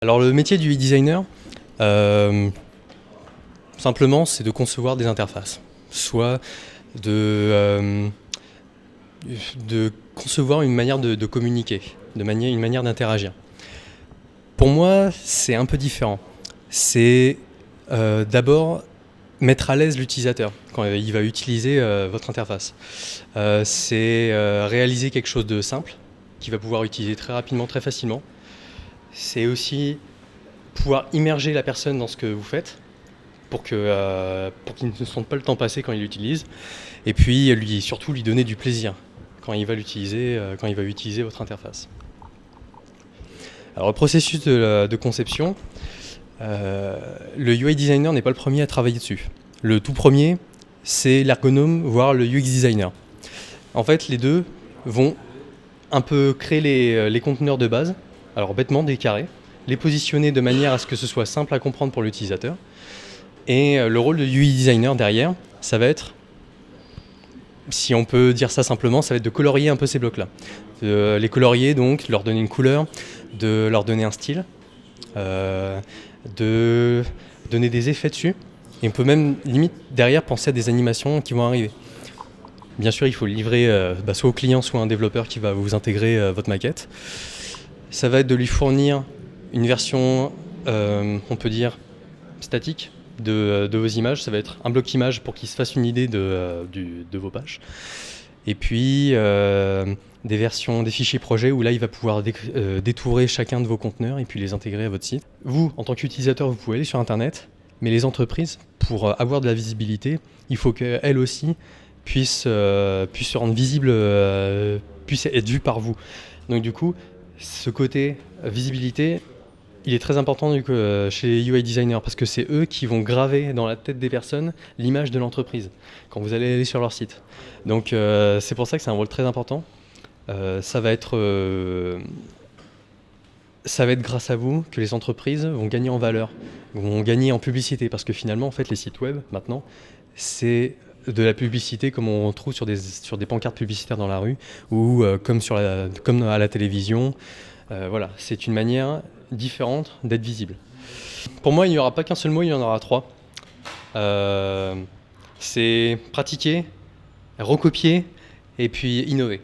Alors le métier du designer, simplement, c'est de concevoir des interfaces, soit de concevoir une manière de communiquer, une manière d'interagir. Pour moi, c'est un peu différent. C'est d'abord mettre à l'aise l'utilisateur quand il va utiliser votre interface. C'est réaliser quelque chose de simple, qu'il va pouvoir utiliser très rapidement, très facilement. C'est aussi pouvoir immerger la personne dans ce que vous faites pour qu'il ne sente pas le temps passer quand il l'utilise, et puis surtout lui donner du plaisir quand il va utiliser votre interface. Alors le processus de conception, le UI designer n'est pas le premier à travailler dessus. Le tout premier, c'est l'ergonome, voire le UX designer. En fait, les deux vont un peu créer les conteneurs de base, alors bêtement des carrés, les positionner de manière à ce que ce soit simple à comprendre pour l'utilisateur. Et le rôle de UI designer derrière, ça va être, si on peut dire ça simplement, ça va être de colorier un peu ces blocs-là. Les colorier, donc, leur donner une couleur, de leur donner un style, de donner des effets dessus. Et on peut même, limite, derrière, penser à des animations qui vont arriver. Bien sûr, il faut le livrer soit au client, soit à un développeur qui va vous intégrer votre maquette. Ça va être de lui fournir une version, on peut dire, statique de vos images. Ça va être un bloc image pour qu'il se fasse une idée de vos pages. Et puis, des versions des fichiers projets où là, il va pouvoir détourer chacun de vos conteneurs et puis les intégrer à votre site. Vous, en tant qu'utilisateur, vous pouvez aller sur Internet, mais les entreprises, pour avoir de la visibilité, il faut qu'elles aussi puissent se rendre visibles, puissent être vues par vous. Donc du coup, ce côté visibilité, il est très important chez les UI designers parce que c'est eux qui vont graver dans la tête des personnes l'image de l'entreprise quand vous allez aller sur leur site. Donc c'est pour ça que c'est un rôle très important. Ça va être grâce à vous que les entreprises vont gagner en valeur, vont gagner en publicité parce que finalement en fait les sites web maintenant c'est de la publicité comme on trouve sur des pancartes publicitaires dans la rue ou comme à la télévision. Voilà, c'est une manière différente d'être visible. Pour moi, il n'y aura pas qu'un seul mot, il y en aura trois. C'est pratiquer, recopier et puis innover.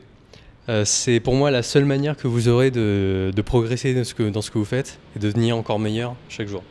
C'est pour moi la seule manière que vous aurez de progresser dans ce que vous faites et de devenir encore meilleur chaque jour.